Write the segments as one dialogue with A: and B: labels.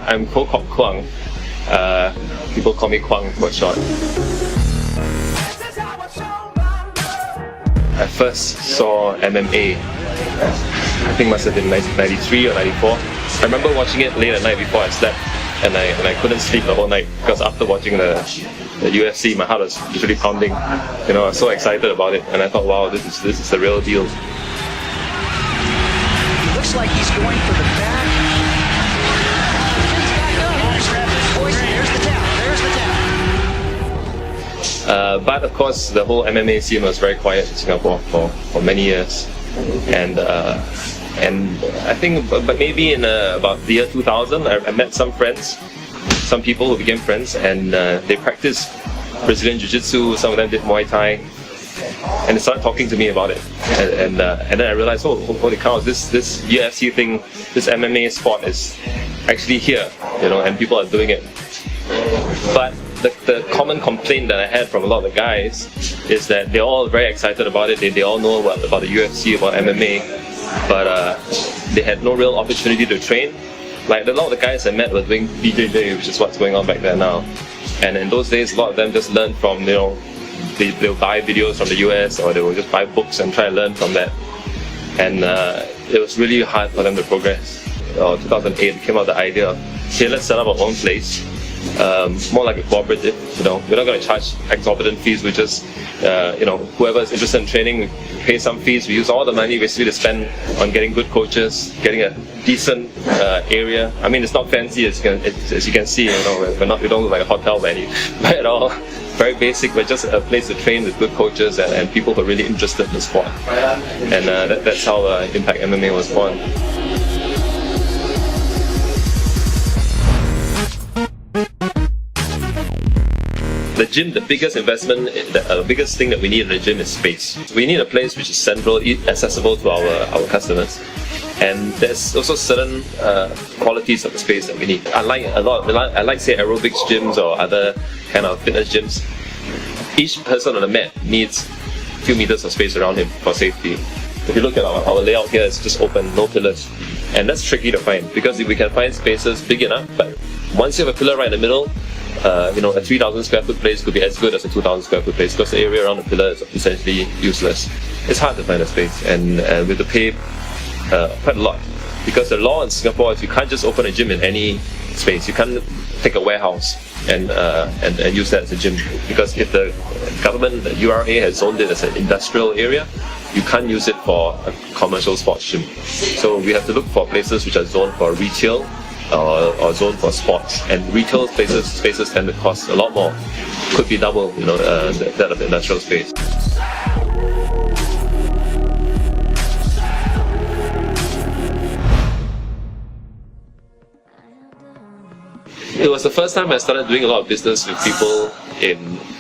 A: I'm Ko-Kok Kwang. People call me Kwang for short. I first saw MMA, I think must have been 1993 or 94. I remember watching it late at night before I slept, and I couldn't sleep the whole night because after watching the UFC, my heart was literally pounding. You know, I was so excited about it, and I thought, wow, this is the real deal.
B: Looks like he's going for the back. There's the tap.
A: But of course, the whole MMA scene was very quiet in Singapore for many years, and I think, but maybe in about the year 2000, I met some friends, some people who became friends, and they practiced Brazilian Jiu-Jitsu. Some of them did Muay Thai, and they started talking to me about it, and then I realized, oh, holy cow, this UFC thing, this MMA sport is actually here, you know, and people are doing it. But the common complaint that I had from a lot of the guys is that they're all very excited about it. They all know about the UFC, about MMA, but they had no real opportunity to train. Like a lot of the guys I met were doing BJJ, which is what's going on back there now. And in those days, a lot of them just learned from, you know, they'll buy videos from the US, or they will just buy books and try to learn from that. And it was really hard for them to progress. 2008 came out the idea of, hey, let's set up our own place. More like a cooperative, you know, we're not going to charge exorbitant fees. We just, you know, whoever is interested in training, we pay some fees. We use all the money basically to spend on getting good coaches, getting a decent area. I mean, it's not fancy as you can see, you know, we don't look like a hotel venue at all. Very basic, but just a place to train with good coaches and people who are really interested in the sport. And that's how Impact MMA was born. The gym, the biggest investment, the biggest thing that we need in the gym is space. We need a place which is central, accessible to our customers. And there's also certain qualities of the space that we need. Unlike say aerobics gyms or other kind of fitness gyms, each person on the mat needs a few meters of space around him for safety. If you look at our layout here, it's just open, no pillars. And that's tricky to find because we can find spaces big enough, but once you have a pillar right in the middle, you know, a 3,000 square foot place could be as good as a 2,000 square foot place because the area around the pillar is essentially useless. It's hard to find a space, and we have to pay quite a lot because the law in Singapore is you can't just open a gym in any space. You can't take a warehouse and use that as a gym, because if the government, the URA, has zoned it as an industrial area, you can't use it for a commercial sports gym. So we have to look for places which are zoned for retail or zoned for sports, and retail spaces tend to cost a lot more, could be double, you know, that of the industrial space. It was the first time I started doing a lot of business with people in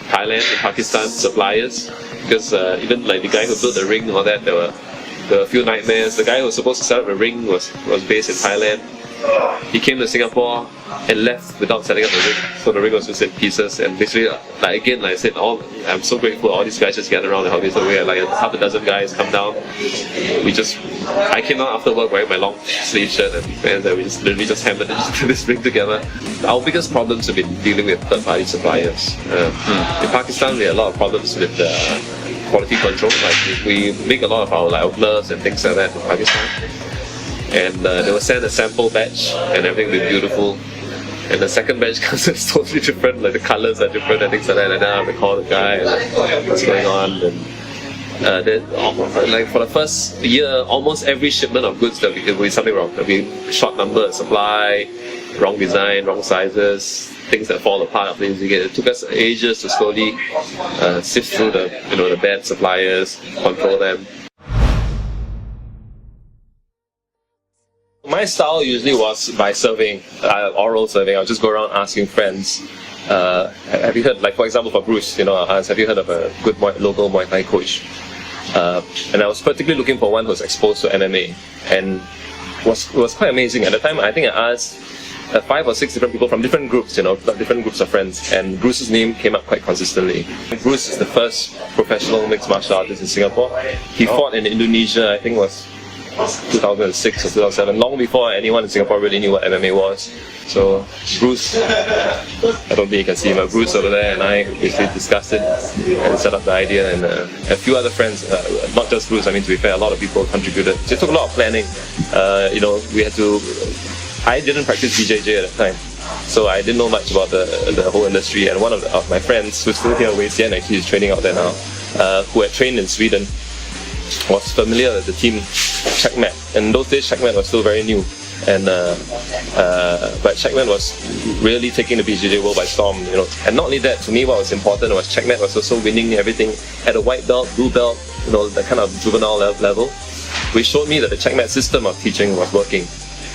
A: Thailand, in Pakistan, suppliers, because even like the guy who built the ring and all that, there were a few nightmares. The guy who was supposed to set up a ring was based in Thailand. He came to Singapore and left without setting up the ring, so the ring was just in pieces. And basically, like I said, I'm so grateful. All these guys just gather around and help me. So we had like half a dozen guys come down. I came down after work wearing my long sleeve shirt and we just literally just hammered this ring together. Our biggest problems have been dealing with third-party suppliers. In Pakistan, we had a lot of problems with quality control. Like we make a lot of our gloves and things like that in Pakistan. And they will send a sample batch and everything will be beautiful. And the second batch comes it's totally different, like the colors are different and things like that. And then I have to call the guy and like, what's going on. And then, like for the first year, almost every shipment of goods there will be something wrong. There'll be short number, supply, wrong design, wrong sizes, things that fall apart after using it. It took us ages to slowly sift through the bad suppliers, control them. My style usually was by surveying, oral surveying. I'll just go around asking friends, have you heard, like for example for Bruce, have you heard of a good local Muay Thai coach? And I was particularly looking for one who was exposed to MMA, and it was quite amazing. At the time, I think I asked 5 or 6 different people from different groups, different groups of friends, and Bruce's name came up quite consistently. Bruce is the first professional mixed martial artist in Singapore. He fought in Indonesia, I think it was 2006 or 2007, long before anyone in Singapore really knew what MMA was. So Bruce, I don't think you can see him, but Bruce over there and I basically discussed it and set up the idea, and a few other friends, not just Bruce, I mean, to be fair, a lot of people contributed. So it took a lot of planning. We had to, I didn't practice BJJ at the time, so I didn't know much about the whole industry, and one of my friends who's still here, Wei Xian, actually is training out there now, who had trained in Sweden, was familiar with the team Checkmat. And in those days, Checkmat was still very new, and but Checkmat was really taking the BJJ world by storm. And not only that, to me, what was important was Checkmat was also winning everything at a white belt, blue belt, the kind of juvenile level, which showed me that the Checkmat system of teaching was working.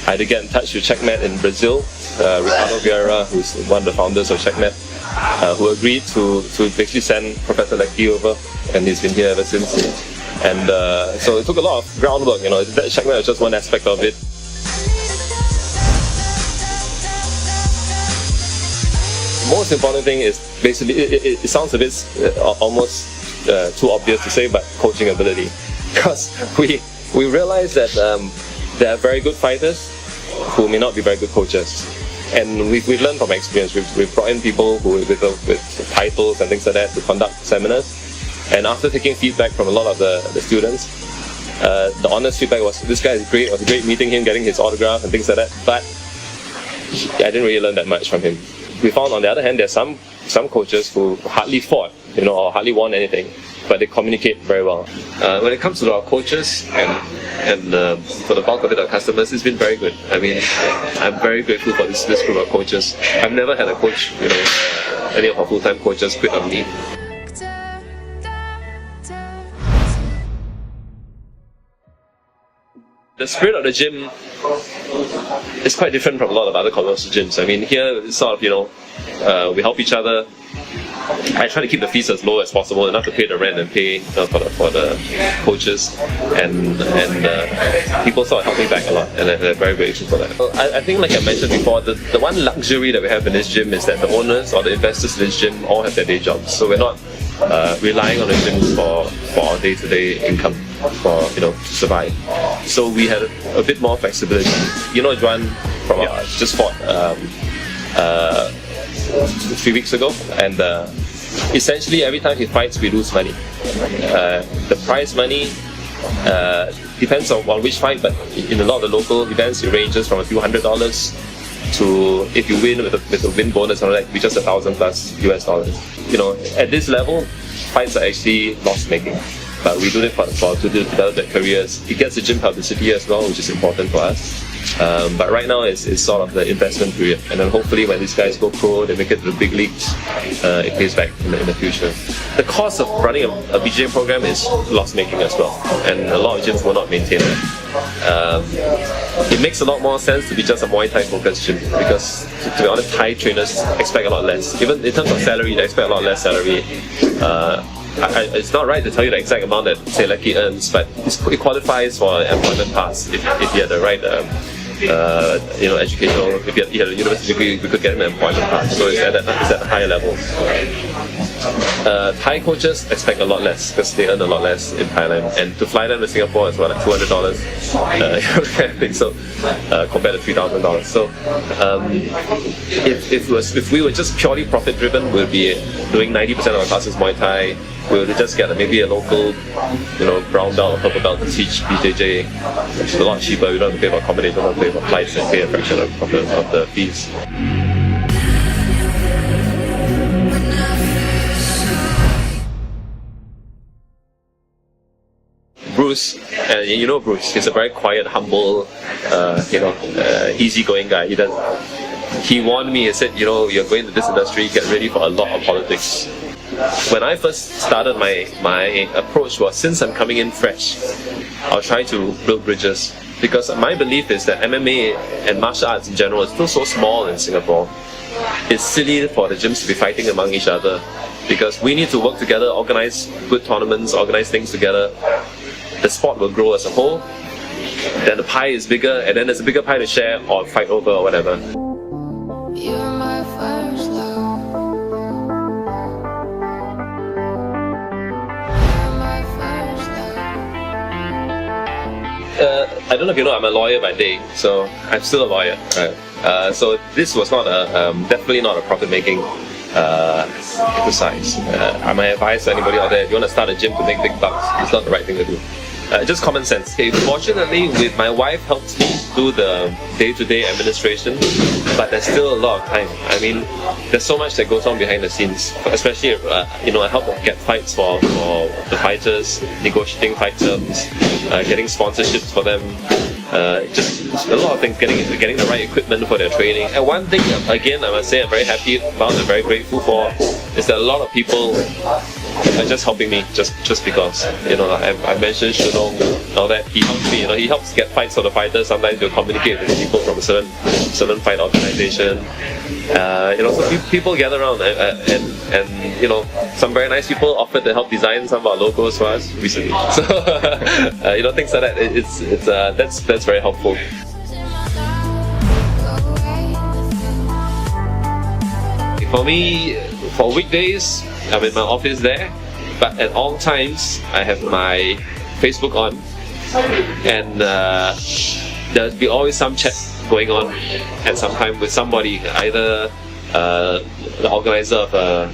A: I had to get in touch with Checkmat in Brazil, Ricardo Vieira, who's one of the founders of Checkmat, who agreed to basically send Professor Lecky over, and he's been here ever since. And so it took a lot of groundwork. That Checkmat was just one aspect of it. The most important thing is basically, it sounds a bit almost too obvious to say, but coaching ability. Because we realized that there are very good fighters who may not be very good coaches. And we've learned from experience. We've brought in people with titles and things like that to conduct seminars. And after taking feedback from a lot of the students, the honest feedback was, this guy is great, it was great meeting him, getting his autograph and things like that, but I didn't really learn that much from him. We found, on the other hand, there's some coaches who hardly fought, or hardly won anything, but they communicate very well. When it comes to our coaches and for the bulk of it, our customers, it's been very good. I mean, I'm very grateful for this group of coaches. I've never had a coach, any of our full-time coaches quit on me. The spirit of the gym is quite different from a lot of other commercial gyms. I mean, here it's sort of, we help each other. I try to keep the fees as low as possible, enough to pay the rent and pay for the coaches, and people sort of help me back a lot, and I'm very grateful for that. I think, like I mentioned before, the one luxury that we have in this gym is that the owners or the investors in this gym all have their day jobs, so we're not relying on the gym for our day-to-day income, to survive. So we had a bit more flexibility. Juan from just fought 3 weeks ago, and essentially every time he fights, we lose money. The prize money depends on which fight, but in a lot of the local events, it ranges from a few $100s to, if you win with a win bonus, it could be just $1,000 plus US. At this level, fights are actually loss-making, but we do it to develop their careers. It gets the gym publicity as well, which is important for us. But right now it's sort of the investment period, and then hopefully when these guys go pro, they make it to the big leagues, it pays back in the future. The cost of running a BJJ program is loss-making as well, and a lot of gyms will not maintain that. It makes a lot more sense to be just a Muay Thai focused gym, because to be honest, Thai trainers expect a lot less. Even in terms of salary, they expect a lot less salary. It's not right to tell you the exact amount that, say, Lecky earns, but it qualifies for employment pass if you had the right educational, if you had a university degree, we could get him an employment pass. So it's at a higher level. Thai coaches expect a lot less because they earn a lot less in Thailand, and to fly them to Singapore is about like $200. So compared to $3,000. So if we were just purely profit driven, we'd be doing 90% of our classes Muay Thai. We would just get maybe a local, brown belt or purple belt to teach BJJ, which is a lot cheaper. We don't have to pay for accommodation, we don't have to pay for flights, and pay a fraction of the fees. Bruce, Bruce, he's a very quiet, humble, easygoing guy. He warned me, he said, you're going to this industry, get ready for a lot of politics. When I first started, my approach was, since I'm coming in fresh, I'll try to build bridges. Because my belief is that MMA and martial arts in general is still so small in Singapore. It's silly for the gyms to be fighting among each other. because we need to work together, organize good tournaments, organize things together. The sport will grow as a whole. Then the pie is bigger, and then there's a bigger pie to share or fight over or whatever.
C: You're my first love. You're my first love.
A: I don't know if you know, I'm a lawyer by day, so I'm still a lawyer. Right? So this was not definitely not a profit-making exercise. My advice to anybody out there: if you want to start a gym to make big bucks, it's not the right thing to do. Just common sense. Okay, fortunately, with my wife helps me do the day-to-day administration, but there's still a lot of time. I mean, there's so much that goes on behind the scenes. Especially, I help get fights for the fighters, negotiating fight terms, getting sponsorships for them. Just a lot of things, getting the right equipment for their training. And one thing, again, I must say I'm very happy about and very grateful for is that a lot of people are just helping me just because. I mentioned Shunong, all that he helps me. He helps get fights for the fighters. Sometimes he'll communicate with people from a certain fight organization. So people gather around and some very nice people offered to help design some of our logos for us recently. So things like that. That's very helpful. For me, for weekdays, I'm in my office there, but at all times I have my Facebook on, and there'll be always some chat going on at some time with somebody, either the organizer of a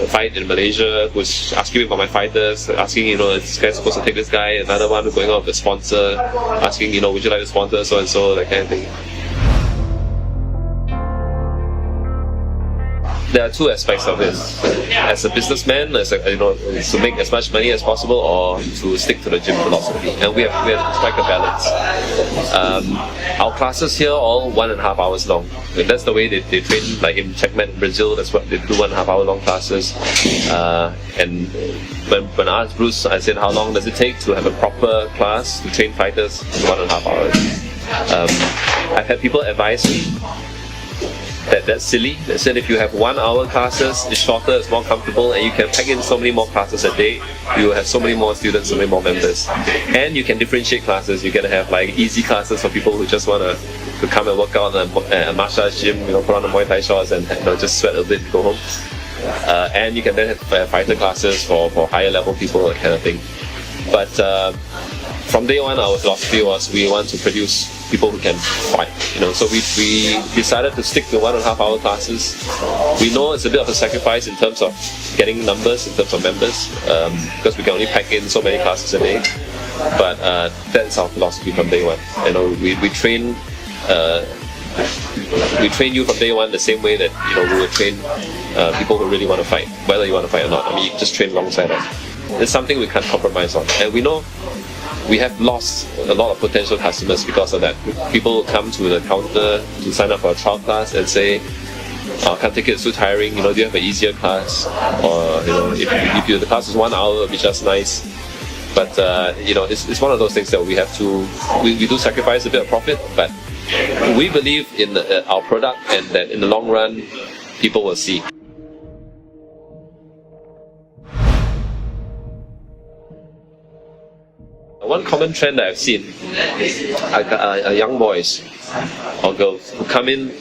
A: fight in Malaysia who's asking me about my fighters, asking, this guy's supposed to take this guy, another one going on with the sponsor, asking, would you like to sponsor so and so, that kind of thing. There are two aspects of this. As a businessman, is to make as much money as possible, or to stick to the gym philosophy. And we have to strike a balance. Our classes here are all 1.5 hours long. And that's the way they train. Like in Checkmate in Brazil, that's what they do, 1.5 hour long classes. And when I asked Bruce, I said, how long does it take to have a proper class to train fighters? 1.5 hours. I've had people advise me that's silly. They said if you have 1 hour classes, it's shorter, it's more comfortable, and you can pack in so many more classes a day. You will have so many more students, so many more members. And you can differentiate classes. You can have easy classes for people who just want to come and work out at a martial arts gym, put on the Muay Thai shorts and just sweat a bit and go home. And you can then have fighter classes for higher level people, that kind of thing. But from day one, our philosophy was we want to produce people who can fight. So we decided to stick to 1.5 hour classes. We know it's a bit of a sacrifice in terms of getting numbers, in terms of members, because we can only pack in so many classes a day. But that's our philosophy from day one. We train you from day one the same way that we would train people who really want to fight, whether you want to fight or not. You just train alongside us. It's something we can't compromise on, and we know we have lost a lot of potential customers because of that. People will come to the counter to sign up for a trial class and say, I can't take it, it's too tiring, do you have an easier class? Or, if the class is 1 hour, it'll be just nice. But, it's one of those things that we have to, we do sacrifice a bit of profit, but we believe in our product, and that in the long run, people will see. One common trend that I've seen are young boys or girls who come in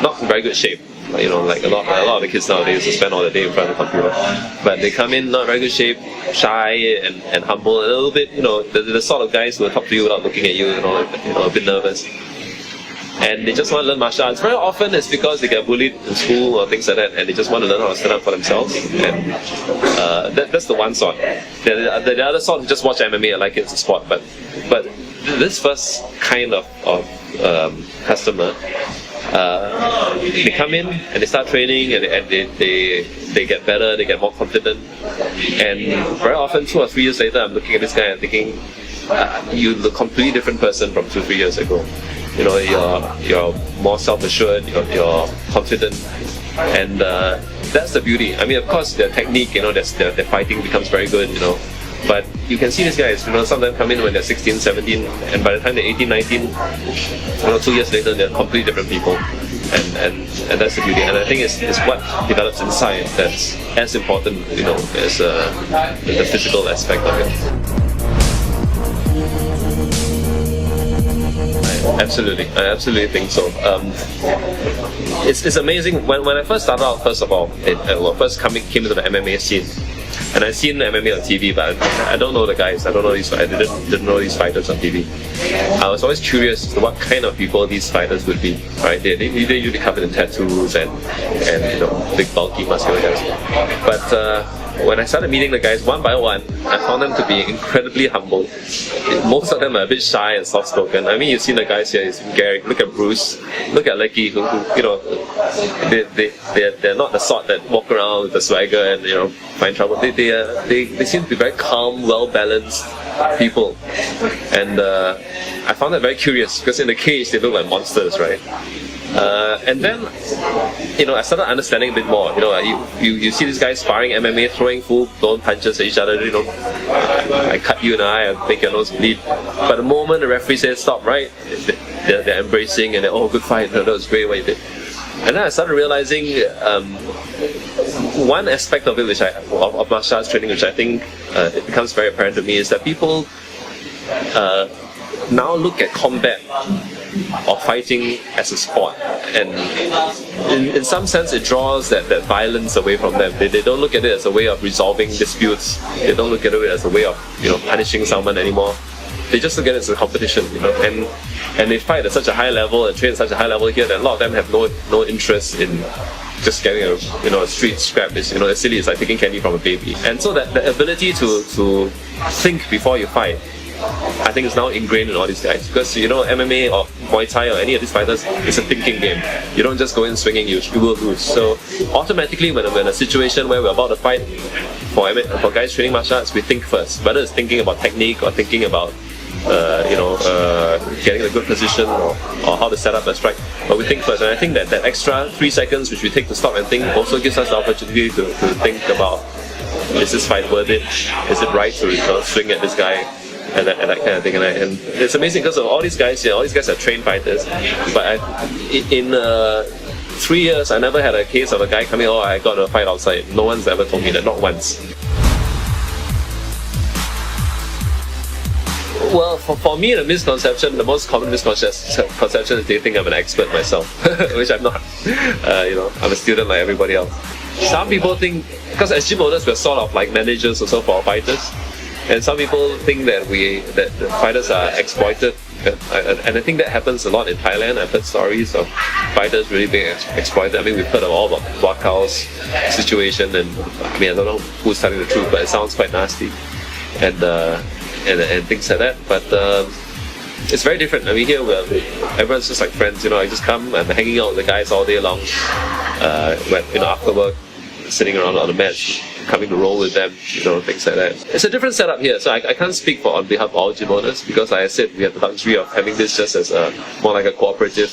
A: not in very good shape. Like a lot of the kids nowadays who spend all the day in front of the computer. But they come in not very good shape, shy and humble, and a little bit, the sort of guys who will talk to you without looking at you, a bit nervous. And they just want to learn martial arts. Very often it's because they get bullied in school or things like that, and they just want to learn how to stand up for themselves. And that's the one sort. The other sort just watch MMA. I like it, it's a sport. But this first kind of customer, they come in and they start training, and they get better, they get more confident. And very often 2 or 3 years later, I'm looking at this guy and thinking, you look a completely different person from 2 or 3 years ago. You're more self-assured, you're confident, and that's the beauty. I mean, of course, their technique, their fighting becomes very good, but you can see these guys, sometimes come in when they're 16, 17, and by the time they're 18, 19, 2 years later, they're completely different people. and that's the beauty. And I think it's what develops inside that's as important, as the physical aspect of it. I absolutely think so. It's amazing when I first started out. First of all, first came into the MMA scene, and I seen MMA on TV, but I don't know the guys. I didn't know these fighters on TV. I was always curious as to what kind of people these fighters would be. Right? They usually covered in tattoos and big bulky muscular guys. But when I started meeting the guys one by one, I found them to be incredibly humble. Most of them are a bit shy and soft-spoken. I mean, you've seen the guys here. You've seen Gary. Look at Bruce. Look at Lecky. Who they're not the sort that walk around with the swagger and find trouble. They seem to be very calm, well-balanced people, and I found that very curious because in the cage they look like monsters, right? And then, I started understanding a bit more. You see these guys sparring MMA, throwing full-blown punches at each other. I cut you in the eye, I make your nose bleed. But the moment the referee says stop, right, they're embracing and good fight. That was great what you did. And then I started realizing one aspect of it, of martial arts training, which I think it becomes very apparent to me, is that people now look at combat or fighting as a sport, and in some sense it draws that violence away from them. They don't look at it as a way of resolving disputes. They don't look at it as a way of punishing someone anymore. They just look at it as a competition, and they fight at such a high level and train at such a high level here that a lot of them have no interest in just getting a street scrap. Is as silly as like taking candy from a baby. And so that the ability to think before you fight, I think it's now ingrained in all these guys, because MMA or Muay Thai or any of these fighters, it's a thinking game. You don't just go in swinging, you will lose. So automatically when a situation where we're about to fight, for guys training martial arts, we think first, whether it's thinking about technique or thinking about getting a good position or how to set up a strike, but we think first. And I think that extra 3 seconds which we take to stop and think also gives us the opportunity to think about, is this fight worth it? Is it right to swing at this guy? And that kind of thing, and it's amazing because of all these guys here. All these guys are trained fighters, but in 3 years I never had a case of a guy coming, I got a fight outside. No one's ever told me that, not once. Well, for me, the most common misconception is they think I'm an expert myself, which I'm not. I'm a student like everybody else. Some people think, because as gym owners we're sort of like managers also for our fighters. And some people think that the fighters are exploited, and I think that happens a lot in Thailand. I've heard stories of fighters really being exploited. I mean, we've heard all about Wakau's situation, and I don't know who's telling the truth, but it sounds quite nasty, and things like that. But it's very different. I mean, here everyone's just like friends. I just come, I'm hanging out with the guys all day long. After work, sitting around on the mat, coming to roll with them, things like that. It's a different setup here, so I can't speak on behalf of all gym owners, because like I said, we have the luxury of having this just as more like a cooperative.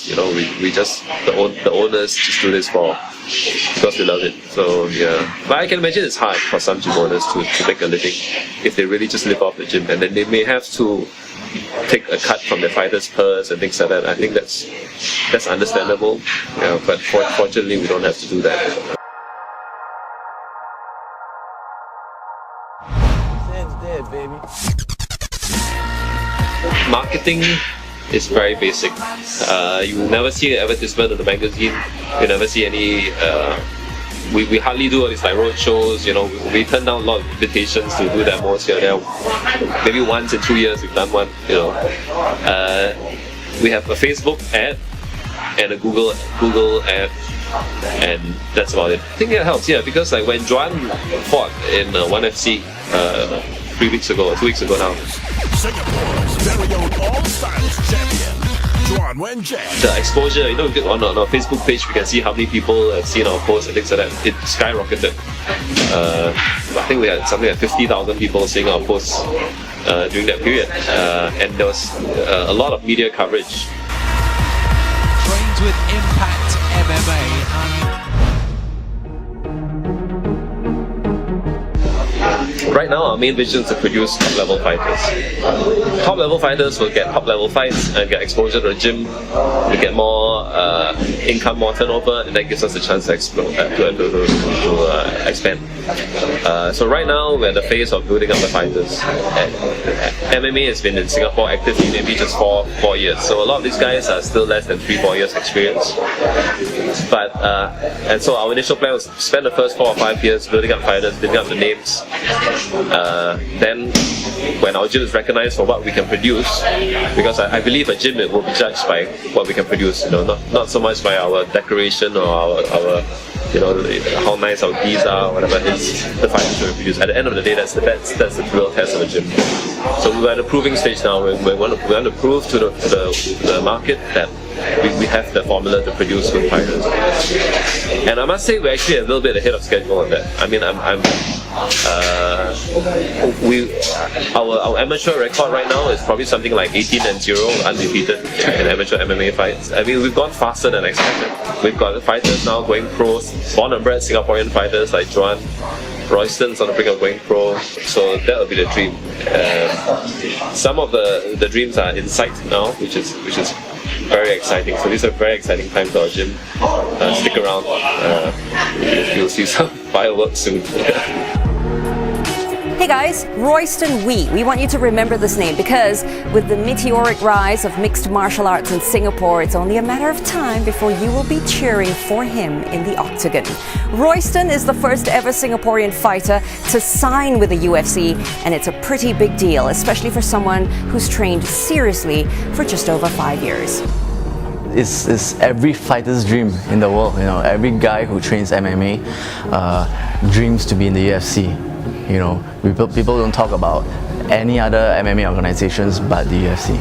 A: We just the owners just do this because we love it. So yeah, but I can imagine it's hard for some gym owners to make a living if they really just live off the gym, and then they may have to take a cut from their fighters' purse and things like that. I think that's understandable. But fortunately, we don't have to do that.
D: Baby.
A: Marketing is very basic. You will never see an advertisement in the magazine. You never see any. We hardly do all these like road shows. We turn down a lot of invitations to do demos here and there. Maybe once in 2 years we've done one. We have a Facebook ad and a Google ad, and that's about it. I think that helps, because like when Joan fought in 1FC 3 weeks ago or 2 weeks ago now,
D: Singapore's very own all-styles champion, Juan Wenjie.
A: The exposure, on our Facebook page, we can see how many people have seen our posts and things like that. It skyrocketed. I think we had something like 50,000 people seeing our posts during that period, and there was a lot of media coverage.
E: Trains with Impact MMA.
A: right now our main vision is to produce top-level fighters. Top-level fighters will get top-level fights and get exposure to the gym, we get more income, more turnover, and that gives us a chance to explode, expand. So right now we're in the phase of building up the fighters. MMA has been in Singapore actively maybe just 4 years. So a lot of these guys are still less than 3-4 years experience. But and so our initial plan was to spend the first 4 or 5 years building up fighters, building up the names. Then when our gym is recognized for what we can produce, because I believe a gym will be judged by what we can produce, not so much by our decoration or our how nice our keys are, whatever it is, the fighters we produce. At the end of the day, that's the real test of a gym. So we're at a proving stage now. We want to prove to the market that we have the formula to produce good fighters. And I must say we're actually a little bit ahead of schedule on that. I mean, our amateur record right now is probably something like 18-0 undefeated in amateur MMA fights. I mean, we've gone faster than expected. We've got fighters now going pros, born and bred Singaporean fighters like Joan. Royston's on the brink of going pro, so that will be the dream. Some of the dreams are in sight now, which is very exciting. So these are very exciting times for our gym. Stick around. You'll see some fireworks soon.
F: Hey guys, Royston Wee. We want you to remember this name because with the meteoric rise of mixed martial arts in Singapore, it's only a matter of time before you will be cheering for him in the octagon. Royston is the first ever Singaporean fighter to sign with the UFC, and it's a pretty big deal, especially for someone who's trained seriously for just over 5 years.
G: It's every fighter's dream in the world. Every guy who trains MMA dreams to be in the UFC. People don't talk about any other MMA organizations but the UFC.